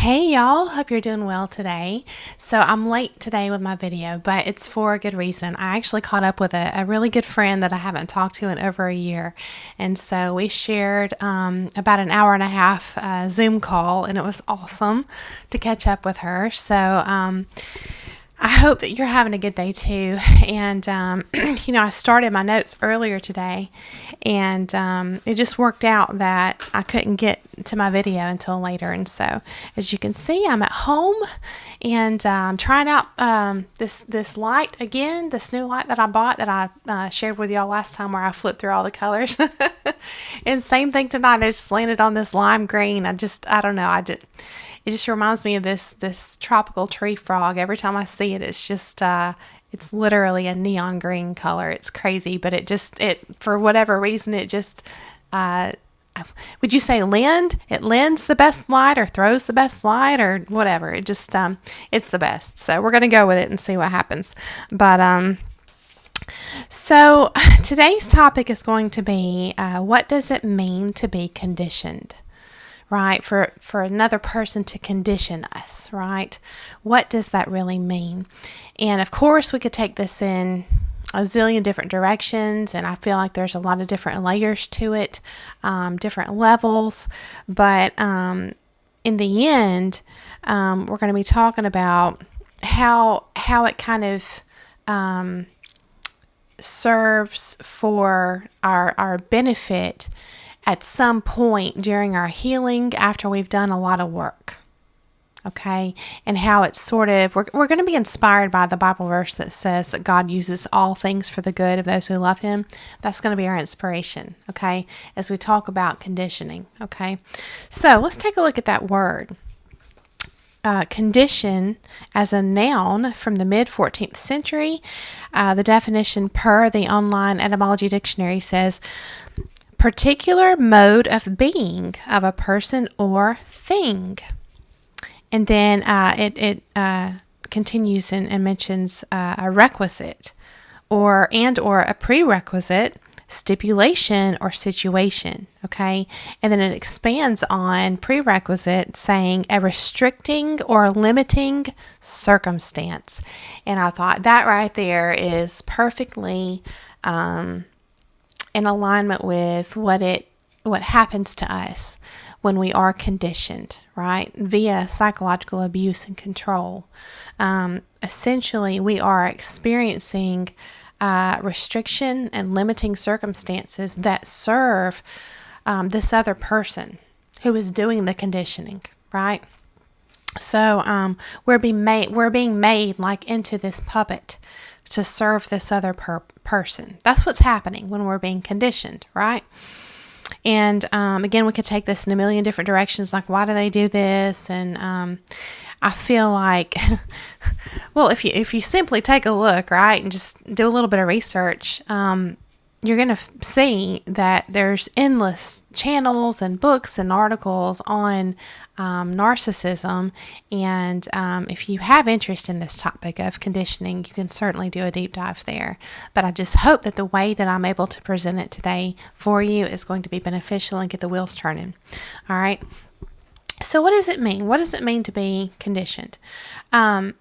Hey y'all, hope you're doing well today. So I'm late today with my video, but it's for a good reason. I actually caught up with a really good friend that I haven't talked to in over a year. And so we shared about an hour and a half Zoom call, and it was awesome to catch up with her. So I hope that you're having a good day too. And, I started my notes earlier today, and it just worked out that I couldn't get to my video until later. And so, as you can see, I'm at home and I'm trying out this light again, this new light that I bought that I shared with y'all last time where I flipped through all the colors. And same thing tonight, I just landed on this lime green. I don't know, it just reminds me of this tropical tree frog. Every time I see it, it's literally a neon green color. It's crazy, but it for whatever reason uh, would you say it lends the best light or throws the best light or whatever. It's the best. So we're gonna go with it and see what happens. But so today's topic is going to be what does it mean to be conditioned? Right? For another person to condition us, right? What does that really mean? And of course, we could take this in a zillion different directions, and I feel like there's a lot of different layers to it, different levels. But in the end, we're going to be talking about how it kind of serves for our benefit at some point during our healing after we've done a lot of work. Okay, and how it's we're going to be inspired by the Bible verse that says that God uses all things for the good of those who love Him. That's going to be our inspiration, okay, as we talk about conditioning, okay. So let's take a look at that word. Condition as a noun from the mid-14th century. The definition per the online etymology dictionary says, particular mode of being of a person or thing. And then it continues and mentions a requisite or a prerequisite, stipulation or situation, okay? And then it expands on prerequisite, saying a restricting or limiting circumstance. And I thought that right there is perfectly in alignment with what happens to us when we are conditioned, right? Via psychological abuse and control. Essentially, we are experiencing restriction and limiting circumstances that serve this other person who is doing the conditioning, right? So we're being made like into this puppet to serve this other person. That's what's happening when we're being conditioned, right? And again, we could take this in a million different directions, like why do they do this? And I feel like, well, if you simply take a look, right, and just do a little bit of research, you're going to see that there's endless channels and books and articles on narcissism. And if you have interest in this topic of conditioning, you can certainly do a deep dive there. But I just hope that the way that I'm able to present it today for you is going to be beneficial and get the wheels turning. All right. So what does it mean? What does it mean to be conditioned? I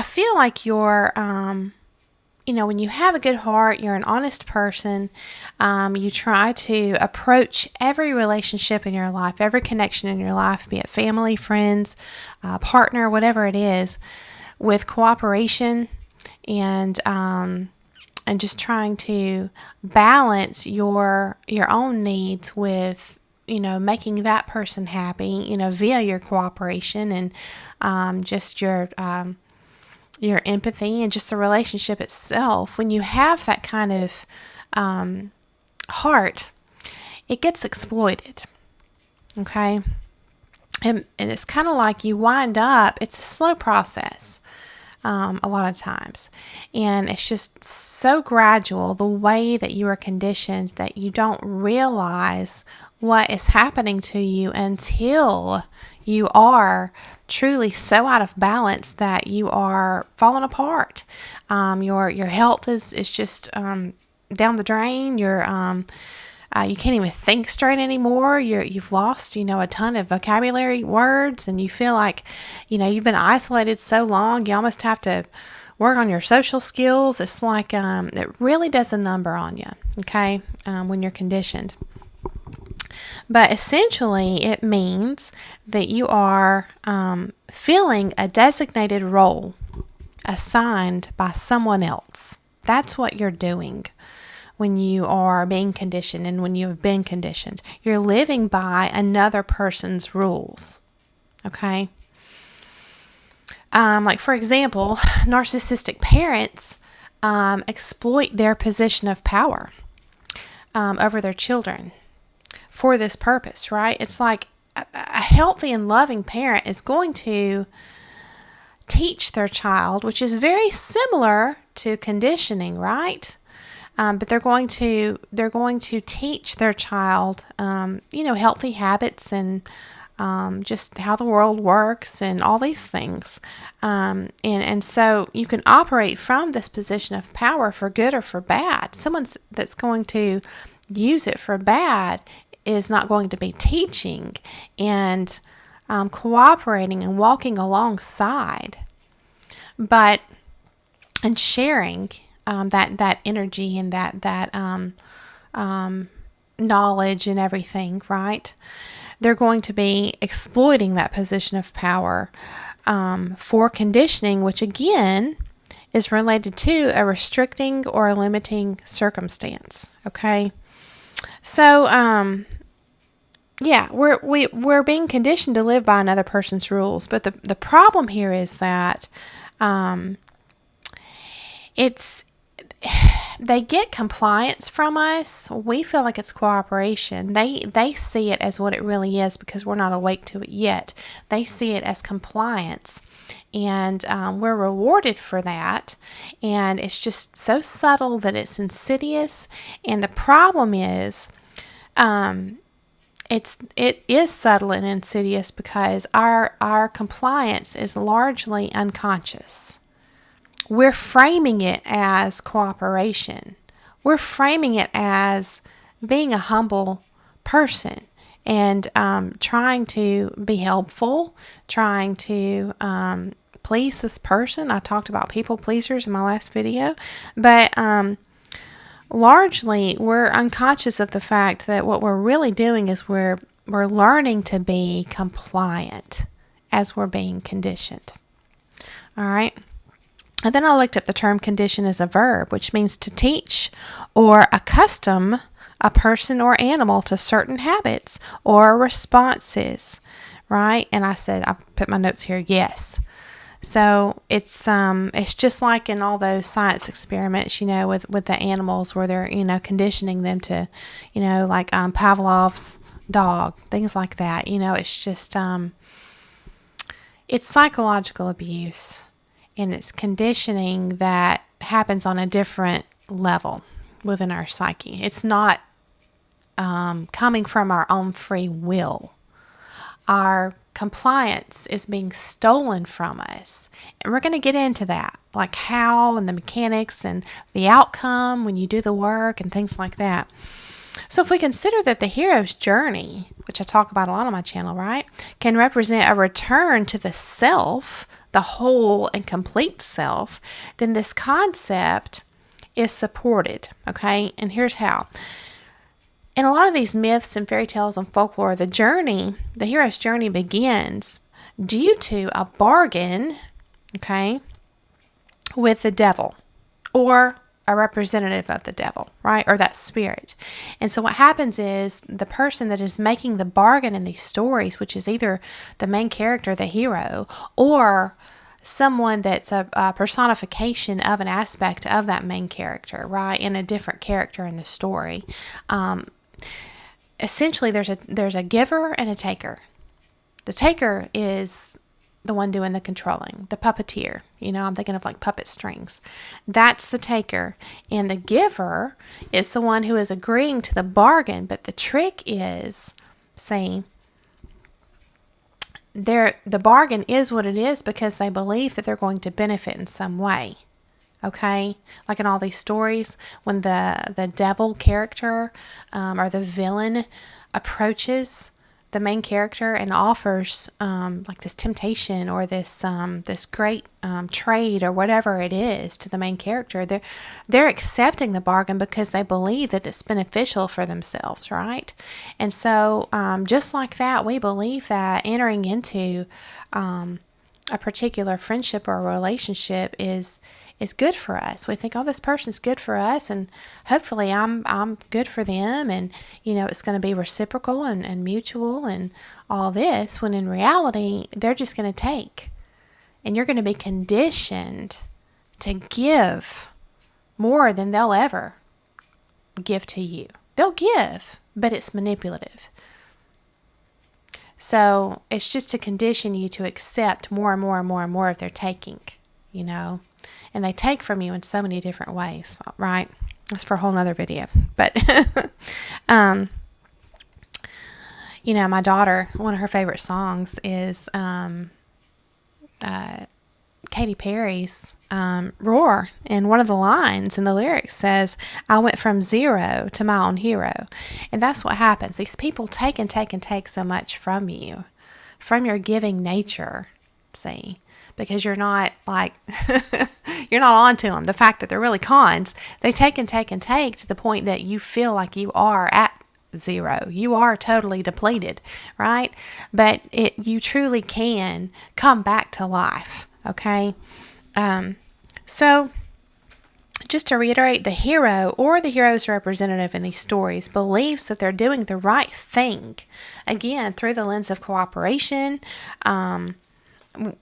feel like you're when you have a good heart, you're an honest person, you try to approach every relationship in your life, every connection in your life, be it family, friends, partner, whatever it is, with cooperation and just trying to balance your own needs with making that person happy, via your cooperation and just your empathy and just the relationship itself. When you have that kind of heart, it gets exploited, okay? And it's kind of like you wind up, it's a slow process a lot of times. And it's just so gradual, the way that you are conditioned, that you don't realize what is happening to you until you are truly so out of balance that you are falling apart. Your health is just down the drain. Your You can't even think straight anymore. You've lost, a ton of vocabulary words, and you feel like, you've been isolated so long, you almost have to work on your social skills. It's like it really does a number on you, okay, when you're conditioned. But essentially, it means that you are filling a designated role assigned by someone else. That's what you're doing when you are being conditioned and when you have been conditioned. You're living by another person's rules, okay? Like, for example, narcissistic parents exploit their position of power over their children for this purpose, right? It's like a healthy and loving parent is going to teach their child, which is very similar to conditioning, right? But they're going to teach their child, healthy habits and just how the world works and all these things. And so you can operate from this position of power for good or for bad. Someone that's going to use it for bad is not going to be teaching and cooperating and walking alongside, and sharing that energy and that knowledge and everything, right? They're going to be exploiting that position of power for conditioning, which again is related to a restricting or a limiting circumstance. Okay, so we're being conditioned to live by another person's rules, but the problem here is that they get compliance from us. We feel like it's cooperation. They see it as what it really is because we're not awake to it yet. They see it as compliance, and we're rewarded for that. And it's just so subtle that it's insidious. And the problem is, it is subtle and insidious because our compliance is largely unconscious. We're framing it as cooperation. We're framing it as being a humble person and trying to be helpful, trying to please this person. I talked about people pleasers in my last video, but largely we're unconscious of the fact that what we're really doing is we're learning to be compliant as we're being conditioned. All right. And then I looked up the term condition as a verb, which means to teach or accustom a person or animal to certain habits or responses, right? And I said, I put my notes here, yes. So it's just like in all those science experiments, with the animals where they're, conditioning them to, like Pavlov's dog, things like that. It's just, it's psychological abuse. And it's conditioning that happens on a different level within our psyche. It's not coming from our own free will. Our compliance is being stolen from us. And we're going to get into that, like how and the mechanics and the outcome when you do the work and things like that. So if we consider that the hero's journey, which I talk about a lot on my channel, right, can represent a return to the self, the whole and complete self, then this concept is supported, okay? And here's how. In a lot of these myths and fairy tales and folklore, the hero's journey begins due to a bargain, okay, with the devil or a representative of the devil, right? Or that spirit. And so what happens is the person that is making the bargain in these stories, which is either the main character, the hero, or someone that's a personification of an aspect of that main character, right? In a different character in the story. Essentially, there's a giver and a taker. The taker is the one doing the controlling, the puppeteer. I'm thinking of like puppet strings. That's the taker. And the giver is the one who is agreeing to the bargain. But the trick is, the bargain is what it is because they believe that they're going to benefit in some way. Okay, like in all these stories, when the devil character or the villain approaches the main character and offers like this temptation or this great trade or whatever it is to the main character, they're accepting the bargain because they believe that it's beneficial for themselves, right? And so just like that, we believe that entering into a particular friendship or a relationship is good for us. We think, oh, this person's good for us, and hopefully I'm good for them, and it's going to be reciprocal and mutual and all this, when in reality they're just going to take, and you're going to be conditioned to give more than they'll ever give to you. They'll give, but it's manipulative. So it's just to condition you to accept more and more and more and more of their taking, and they take from you in so many different ways, right? That's for a whole nother video. But, my daughter, one of her favorite songs is Katy Perry's Roar. And one of the lines in the lyrics says, I went from zero to my own hero. And that's what happens. These people take and take and take so much from you, from your giving nature, see? Because you're not you're not on to them. The fact that they're really cons, they take and take and take to the point that you feel like you are at zero. You are totally depleted, right? But you truly can come back to life, okay? So just to reiterate, the hero or the hero's representative in these stories believes that they're doing the right thing, again, through the lens of cooperation,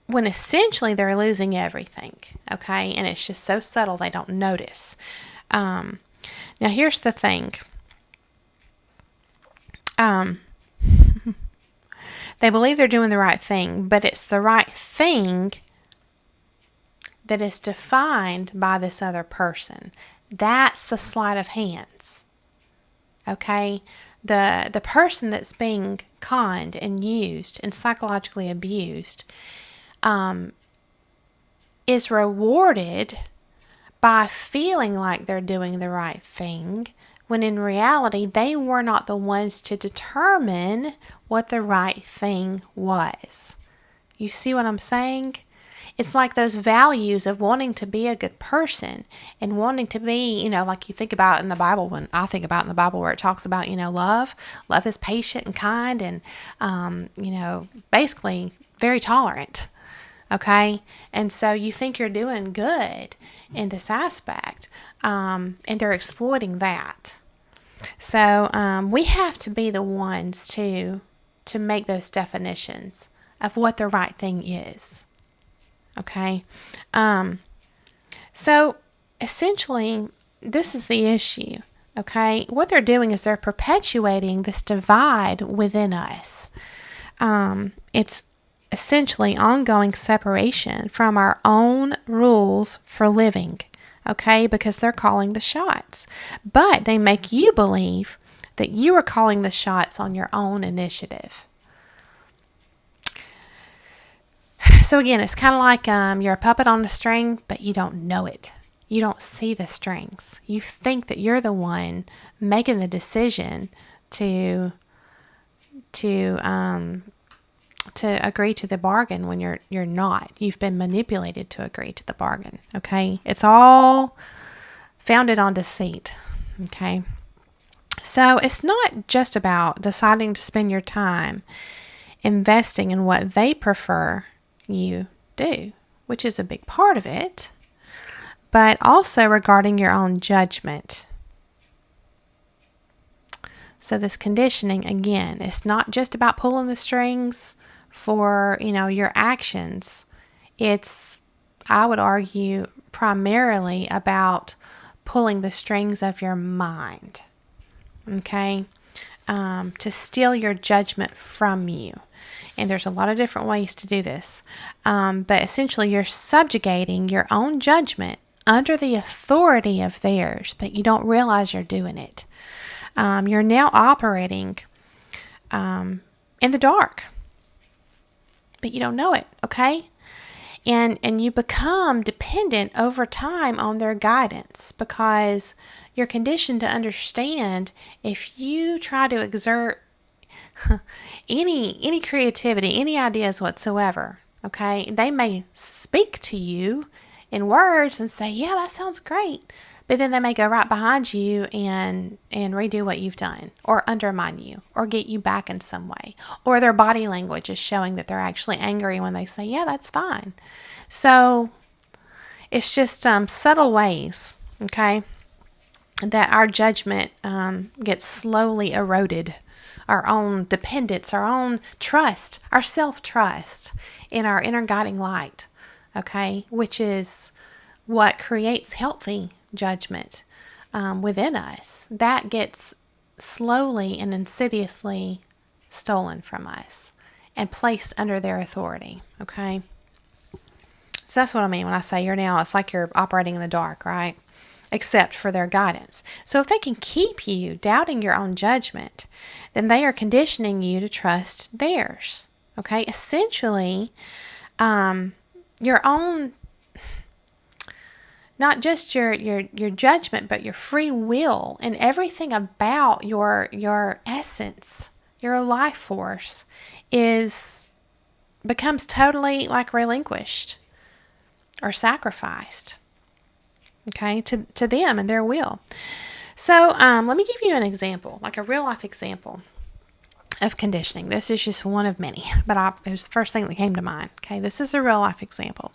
when essentially they're losing everything, okay? And it's just so subtle they don't notice. Now, here's the thing. They believe they're doing the right thing, but it's the right thing that is defined by this other person. That's the sleight of hands, okay? The person that's being conned and used and psychologically abused is rewarded by feeling like they're doing the right thing, when in reality they were not the ones to determine what the right thing was. You see what I'm saying? It's like those values of wanting to be a good person and wanting to be, like you think about in the Bible, when I think about in the Bible where it talks about, love. Love is patient and kind and, basically very tolerant. Okay? And so you think you're doing good in this aspect, and they're exploiting that. So we have to be the ones to make those definitions of what the right thing is. Okay? So essentially, this is the issue. Okay? What they're doing is they're perpetuating this divide within us. It's essentially ongoing separation from our own rules for living. Okay? Because they're calling the shots. But they make you believe that you are calling the shots on your own initiative. So again, it's kind of like you're a puppet on a string, but you don't know it. You don't see the strings. You think that you're the one making the decision to agree to the bargain when you're not. You've been manipulated to agree to the bargain. Okay, it's all founded on deceit. Okay, so it's not just about deciding to spend your time investing in what they prefer you do, which is a big part of it, but also regarding your own judgment. So this conditioning, again, it's not just about pulling the strings for, your actions. It's, I would argue, primarily about pulling the strings of your mind, okay, to steal your judgment from you. And there's a lot of different ways to do this. But essentially, you're subjugating your own judgment under the authority of theirs, but you don't realize you're doing it. You're now operating in the dark, but you don't know it, okay? And you become dependent over time on their guidance because you're conditioned to understand if you try to exert any creativity, any ideas whatsoever, okay, they may speak to you in words and say, yeah, that sounds great. But then they may go right behind you and redo what you've done, or undermine you, or get you back in some way. Or their body language is showing that they're actually angry when they say, yeah, that's fine. So it's just subtle ways, okay, that our judgment gets slowly eroded. Our own dependence, our own trust, our self-trust in our inner guiding light, okay, which is what creates healthy judgment within us. That gets slowly and insidiously stolen from us and placed under their authority, okay? So that's what I mean when I say it's like you're operating in the dark, right? Except for their guidance. So if they can keep you doubting your own judgment, then they are conditioning you to trust theirs. Okay? Essentially, your own, not just your judgment, but your free will and everything about your essence, your life force becomes totally like relinquished or sacrificed. Okay, to them and their will. So let me give you an example, like a real life example of conditioning. This is just one of many, but it was the first thing that came to mind. Okay, this is a real life example.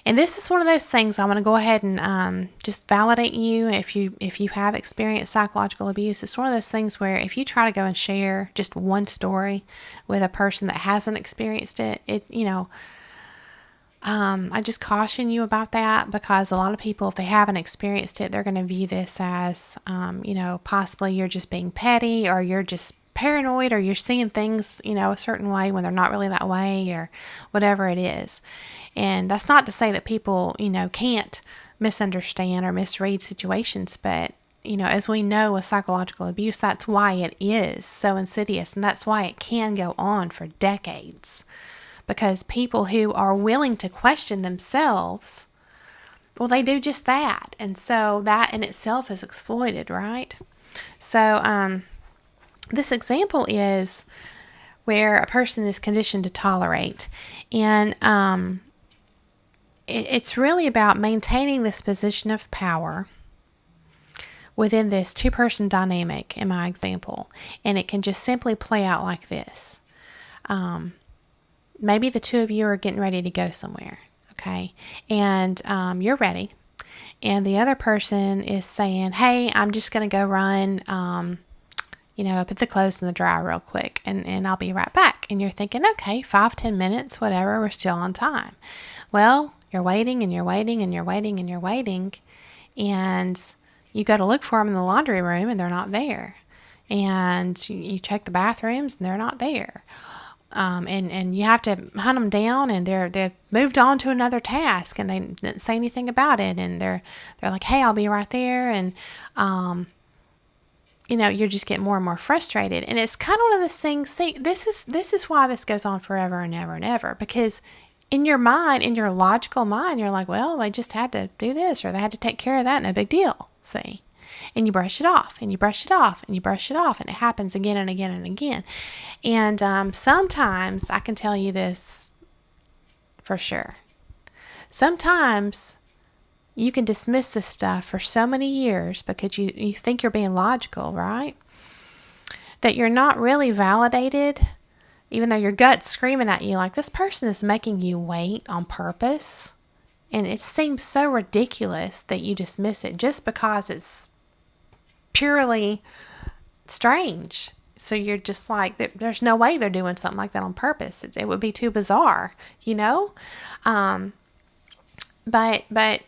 And this is one of those things I want to go ahead and just validate you if you have experienced psychological abuse. It's one of those things where if you try to go and share just one story with a person that hasn't experienced it, I just caution you about that because a lot of people, if they haven't experienced it, they're going to view this as, possibly you're just being petty or you're just paranoid or you're seeing things, a certain way when they're not really that way or whatever it is. And that's not to say that people, can't misunderstand or misread situations, but as we know with psychological abuse, that's why it is so insidious and that's why it can go on for decades. Because people who are willing to question themselves, well, they do just that. And so that in itself is exploited, right? So this example is where a person is conditioned to tolerate. And it's really about maintaining this position of power within this two-person dynamic in my example. And it can just simply play out like this. Maybe the two of you are getting ready to go somewhere, okay? And you're ready. And the other person is saying, hey, I'm just going to go run, put the clothes in the dryer real quick, and I'll be right back. And you're thinking, okay, 5-10 minutes, whatever, we're still on time. Well, you're waiting, and you're waiting, and you're waiting, and you're waiting. And you go to look for them in the laundry room, and they're not there. And you check the bathrooms, and they're not there. And you have to hunt them down, and they're moved on to another task, and they didn't say anything about it, and they're like, hey, I'll be right there, and you're just getting more and more frustrated, and it's kind of one of those things. See, this is why this goes on forever and ever and ever, because in your mind, in your logical mind, you're like, well, they just had to do this, or they had to take care of that, no big deal. See. And you brush it off, and you brush it off, and you brush it off, and it happens again and again and again. And sometimes, I can tell you this for sure, sometimes you can dismiss this stuff for so many years because you think you're being logical, right? That you're not really validated, even though your gut's screaming at you like, this person is making you wait on purpose. And it seems so ridiculous that you dismiss it just because it's purely strange. So you're just like, there's no way they're doing something like that on purpose. It would be too bizarre, But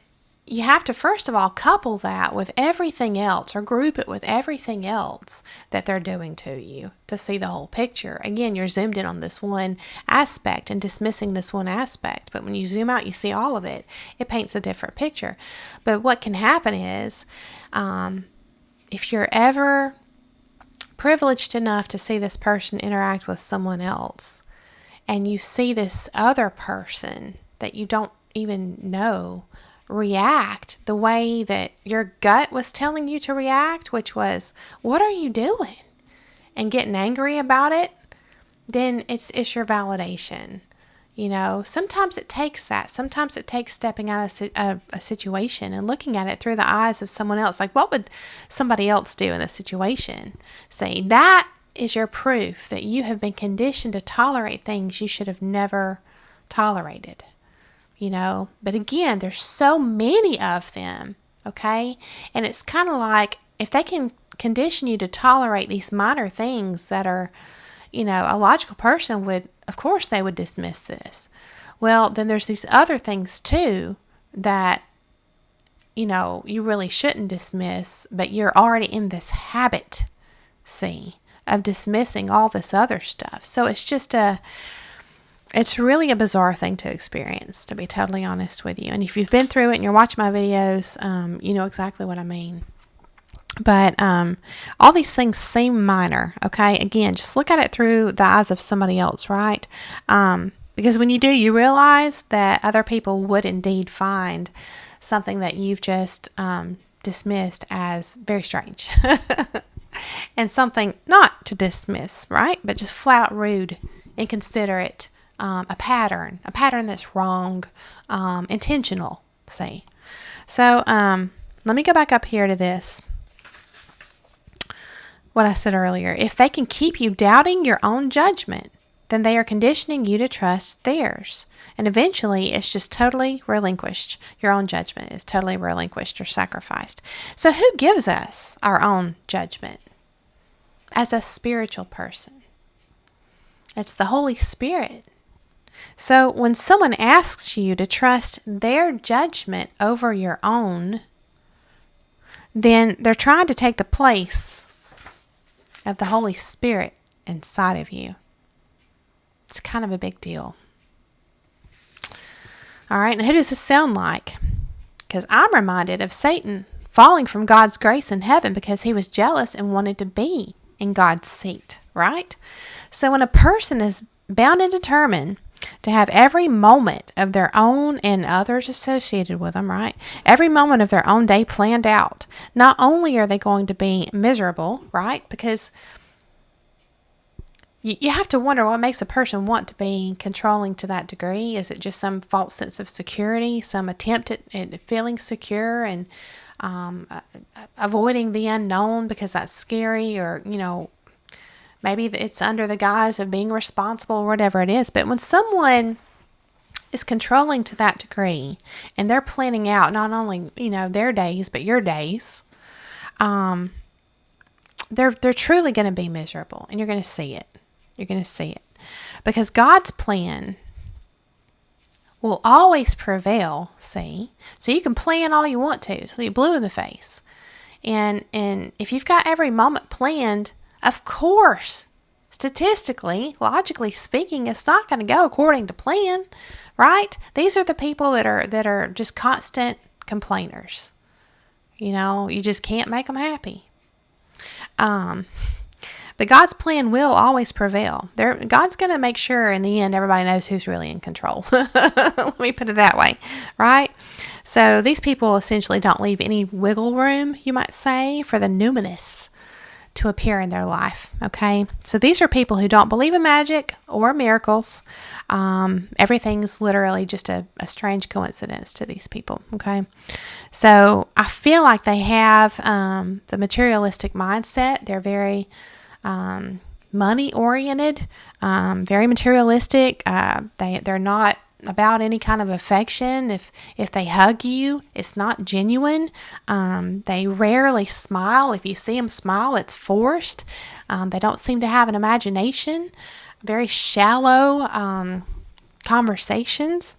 you have to, first of all, couple that with everything else, or group it with everything else that they're doing to you to see the whole picture. Again, you're zoomed in on this one aspect and dismissing this one aspect. But when you zoom out, you see all of it. It paints a different picture. But what can happen is, if you're ever privileged enough to see this person interact with someone else, and you see this other person that you don't even know react the way that your gut was telling you to react, which was, what are you doing? And getting angry about it, then it's your validation. Sometimes it takes that. Sometimes it takes stepping out of a situation and looking at it through the eyes of someone else. Like, what would somebody else do in this situation? See, that is your proof that you have been conditioned to tolerate things you should have never tolerated. But again, there's so many of them, okay? And it's kind of like, if they can condition you to tolerate these minor things that are, a logical person would, of course, they would dismiss this. Well, then there's these other things too that, you really shouldn't dismiss, but you're already in this habit, of dismissing all this other stuff. So it's really a bizarre thing to experience, to be totally honest with you. And if you've been through it and you're watching my videos, you know exactly what I mean. But all these things seem minor, okay? Again, just look at it through the eyes of somebody else, right? Because when you do, you realize that other people would indeed find something that you've just dismissed as very strange. And something not to dismiss, right? But just flat out rude, inconsiderate, a pattern that's wrong, intentional, see. So let me go back up here to this. What I said earlier. If they can keep you doubting your own judgment, then they are conditioning you to trust theirs. And eventually, it's just totally relinquished. Your own judgment is totally relinquished or sacrificed. So who gives us our own judgment? As a spiritual person. It's the Holy Spirit. So when someone asks you to trust their judgment over your own, then they're trying to take the place of the Holy Spirit inside of you. It's kind of a big deal. All right, and who does this sound like? Because I'm reminded of Satan falling from God's grace in heaven because he was jealous and wanted to be in God's seat, right? So when a person is bound and determined to have every moment of their own and others associated with them, right? Every moment of their own day planned out. Not only are they going to be miserable, right? Because you have to wonder what makes a person want to be controlling to that degree. Is it just some false sense of security, some attempt at feeling secure and avoiding the unknown because that's scary, or, maybe it's under the guise of being responsible or whatever it is. But when someone is controlling to that degree and they're planning out not only, their days, but your days, they're truly going to be miserable, and you're going to see it. You're going to see it. Because God's plan will always prevail, see? So you can plan all you want to, so you're blue in the face. And if you've got every moment planned, of course, statistically, logically speaking, it's not going to go according to plan, right? These are the people that are just constant complainers. You just can't make them happy. But God's plan will always prevail. God's going to make sure in the end everybody knows who's really in control. Let me put it that way, right? So these people essentially don't leave any wiggle room, you might say, for the numinous to appear in their life, okay? So these are people who don't believe in magic or miracles. Everything's literally just a strange coincidence to these people, okay? So I feel like they have the materialistic mindset. They're very money-oriented, very materialistic. They're not about any kind of affection. If they hug you, it's not genuine. They rarely smile. If you see them smile, it's forced. They don't seem to have an imagination. Very shallow conversations.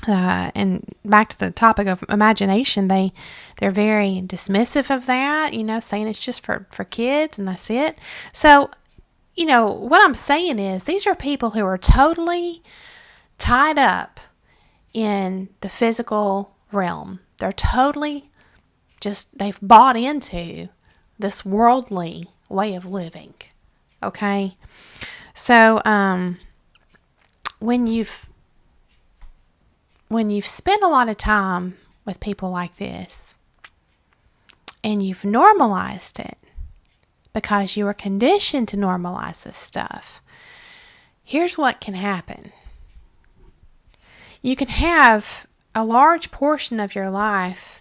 And back to the topic of imagination, they're very dismissive of that, saying it's just for kids and that's it. So, what I'm saying is these are people who are totally tied up in the physical realm. They're totally they've bought into this worldly way of living. Okay? So, when you've when you've spent a lot of time with people like this and you've normalized it because you were conditioned to normalize this stuff, here's what can happen. You can have a large portion of your life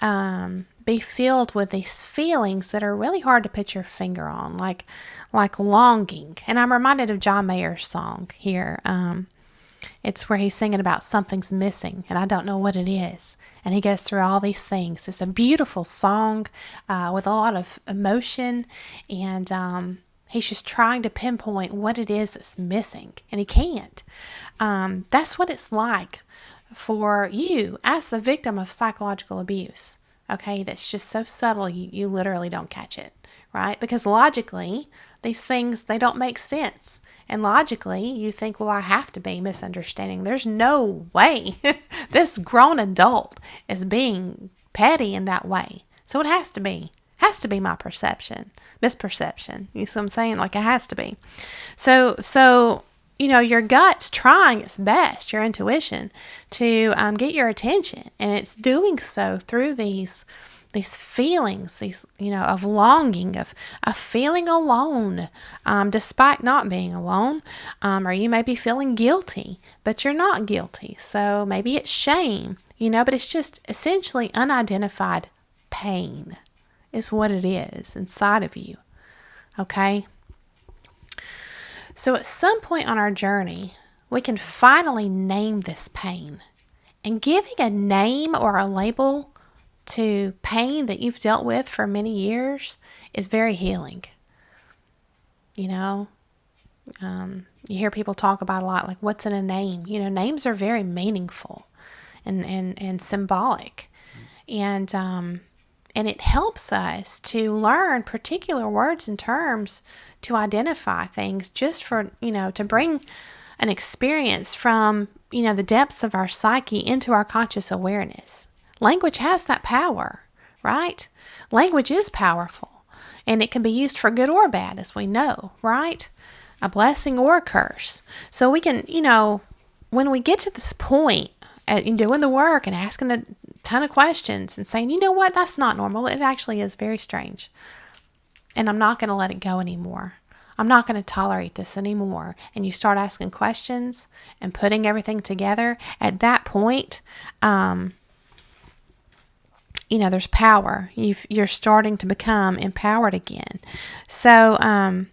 be filled with these feelings that are really hard to put your finger on, like longing. And I'm reminded of John Mayer's song here. It's where he's singing about something's missing, and I don't know what it is. And he goes through all these things. It's a beautiful song with a lot of emotion, and he's just trying to pinpoint what it is that's missing, and he can't. That's what it's like for you as the victim of psychological abuse. Okay, that's just so subtle you literally don't catch it, right? Because logically, these things, they don't make sense. And logically, you think, well, I have to be misunderstanding. There's no way this grown adult is being petty in that way. So it has to be my misperception. You see what I'm saying? Like, it has to be. So your gut's trying its best, your intuition, to get your attention, and it's doing so through these feelings, of longing, of feeling alone, despite not being alone, or you may be feeling guilty, but you're not guilty. So maybe it's shame, but it's just essentially unidentified pain is what it is inside of you. Okay. So at some point on our journey, we can finally name this pain. And giving a name or a label to pain that you've dealt with for many years is very healing. You hear people talk about a lot, like, what's in a name? Names are very meaningful and symbolic. And it helps us to learn particular words and terms to identify things, just for, to bring an experience from, the depths of our psyche into our conscious awareness. Language has that power, right? Language is powerful, and it can be used for good or bad, as we know, right? A blessing or a curse. So we can, when we get to this point in doing the work and asking a ton of questions and saying, you know what, that's not normal. It actually is very strange. And I'm not going to let it go anymore. I'm not going to tolerate this anymore. And you start asking questions and putting everything together. At that point, there's power. You're starting to become empowered again. So,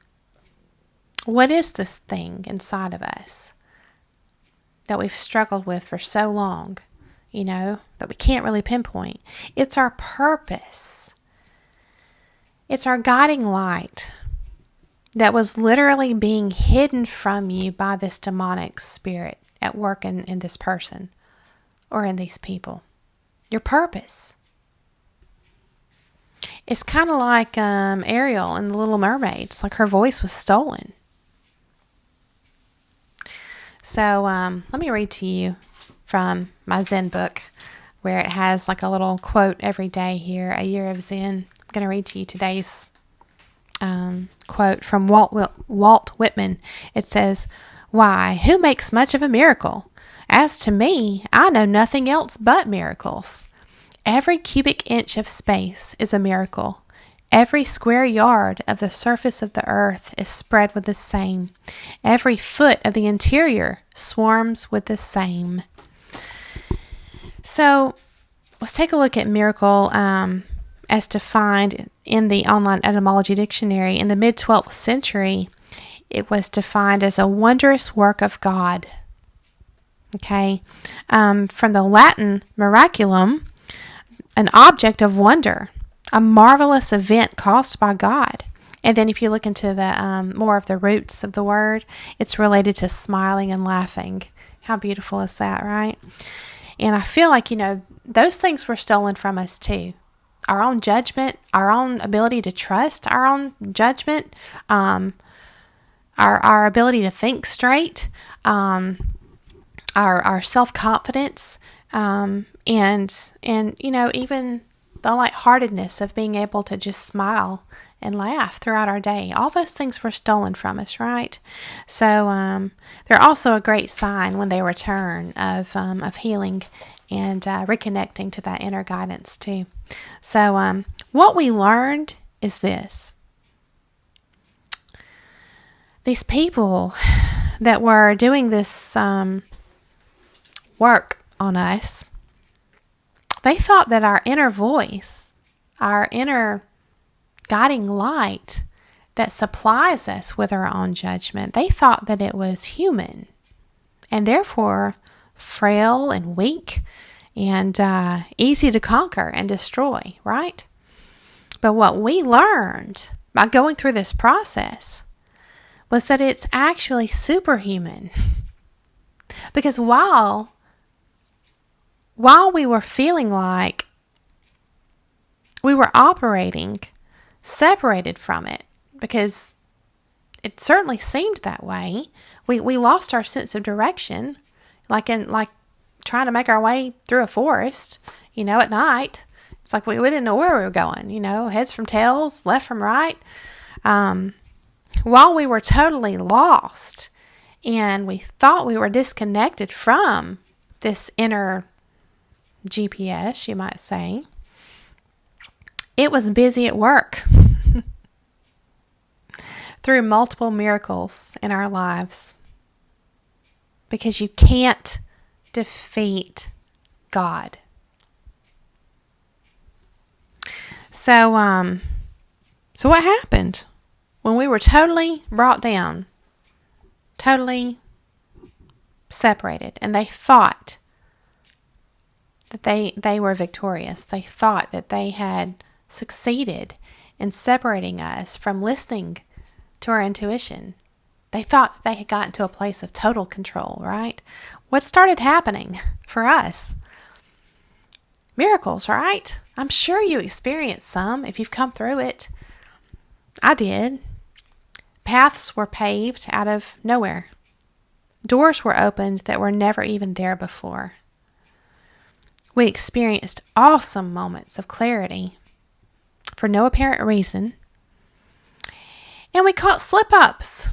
what is this thing inside of us that we've struggled with for so long, that we can't really pinpoint? It's our purpose. It's our guiding light that was literally being hidden from you by this demonic spirit at work in this person or in these people. Your purpose. It's kind of like Ariel in The Little Mermaid. It's like her voice was stolen. So let me read to you from my Zen book, where it has like a little quote every day here, A Year of Zen. I'm going to read to you today's quote from Walt Whitman. It says, "Why, who makes much of a miracle? As to me, I know nothing else but miracles. Every cubic inch of space is a miracle. Every square yard of the surface of the earth is spread with the same. Every foot of the interior swarms with the same." So let's take a look at miracle as defined in the online etymology dictionary. In the mid-12th century, it was defined as a wondrous work of God. Okay, from the Latin miraculum, an object of wonder, a marvelous event caused by God. And then if you look into the more of the roots of the word, it's related to smiling and laughing. How beautiful is that, right? And I feel like, those things were stolen from us too. Our own judgment, our own ability to trust our own judgment, our ability to think straight, our self-confidence, and even the lightheartedness of being able to just smile and laugh throughout our day. All those things were stolen from us, right? So they're also a great sign when they return of healing and reconnecting to that inner guidance too. So what we learned is this. These people that were doing this work on us, they thought that our inner voice, our inner guiding light that supplies us with our own judgment, they thought that it was human and therefore frail and weak and easy to conquer and destroy, right? But what we learned by going through this process was that it's actually superhuman. Because while we were feeling like we were operating separated from it, because it certainly seemed that way, we lost our sense of direction, like trying to make our way through a forest, at night. It's like we didn't know where we were going, heads from tails, left from right. While we were totally lost and we thought we were disconnected from this inner GPS, you might say, it was busy at work through multiple miracles in our lives. Because you can't defeat God. So what happened? When we were totally brought down, totally separated, and they thought that they were victorious. They thought that they had succeeded in separating us from listening to our intuition. They thought they had gotten to a place of total control, right? What started happening for us? Miracles, right? I'm sure you experienced some if you've come through it. I did. Paths were paved out of nowhere. Doors were opened that were never even there before. We experienced awesome moments of clarity for no apparent reason. And we caught slip-ups.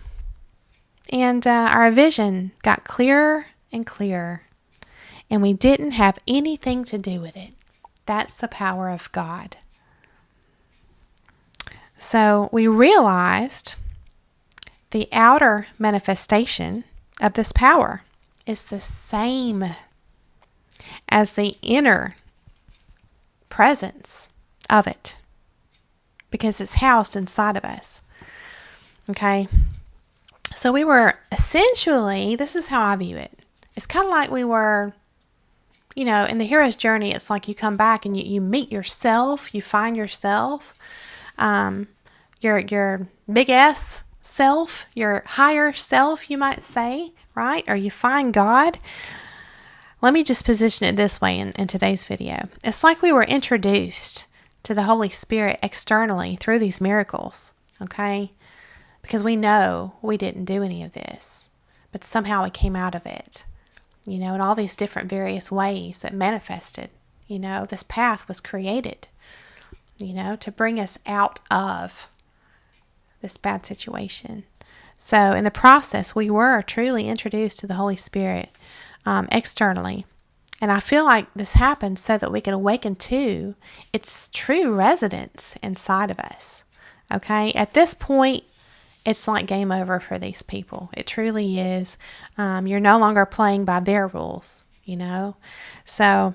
And our vision got clearer and clearer. And we didn't have anything to do with it. That's the power of God. So we realized the outer manifestation of this power is the same as the inner presence of it, because it's housed inside of us. Okay? So we were essentially, this is how I view it. It's kind of like we were, in the hero's journey, it's like you come back and you meet yourself, you find yourself, your big S self, your higher self, you might say, right? Or you find God. Let me just position it this way in today's video. It's like we were introduced to the Holy Spirit externally through these miracles, okay? Because we know we didn't do any of this, but somehow we came out of it, in all these different various ways that manifested. This path was created, to bring us out of this bad situation. So in the process, we were truly introduced to the Holy Spirit externally. And I feel like this happened so that we could awaken to its true residence inside of us. Okay? At this point, it's like game over for these people. It truly is. You're no longer playing by their rules, So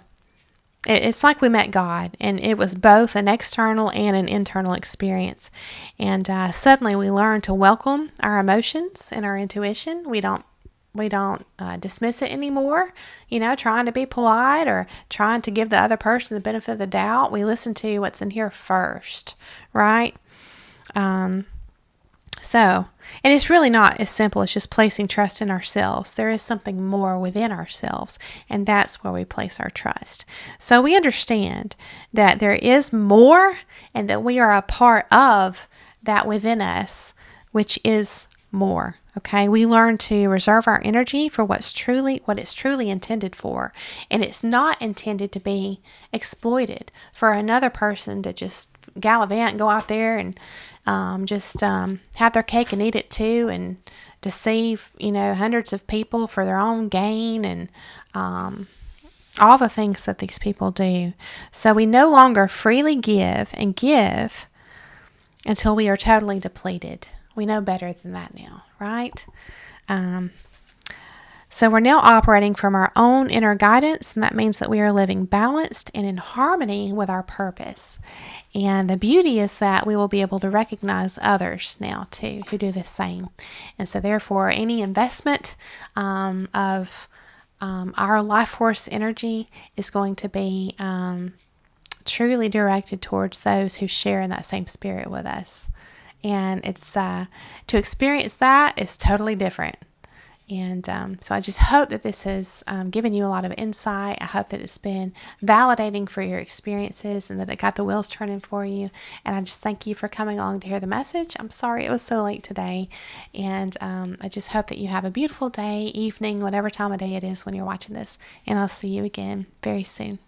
it's like we met God, and it was both an external and an internal experience. And suddenly we learned to welcome our emotions and our intuition. We don't dismiss it anymore, trying to be polite or trying to give the other person the benefit of the doubt. We listen to what's in here first, right? And it's really not as simple as just placing trust in ourselves. There is something more within ourselves, and that's where we place our trust. So we understand that there is more and that we are a part of that within us, which is more. Okay, we learn to reserve our energy for what it's truly intended for. And it's not intended to be exploited for another person to just gallivant and go out there and have their cake and eat it too, and deceive, hundreds of people for their own gain, and all the things that these people do. So we no longer freely give and give until we are totally depleted. We know better than that now, right? So we're now operating from our own inner guidance, and that means that we are living balanced and in harmony with our purpose. And the beauty is that we will be able to recognize others now too who do the same. And so therefore, any investment of our life force energy is going to be truly directed towards those who share in that same spirit with us. And it's to experience that is totally different. And so I just hope that this has given you a lot of insight. I hope that it's been validating for your experiences and that it got the wheels turning for you. And I just thank you for coming along to hear the message. I'm sorry it was so late today. And I just hope that you have a beautiful day, evening, whatever time of day it is when you're watching this. And I'll see you again very soon.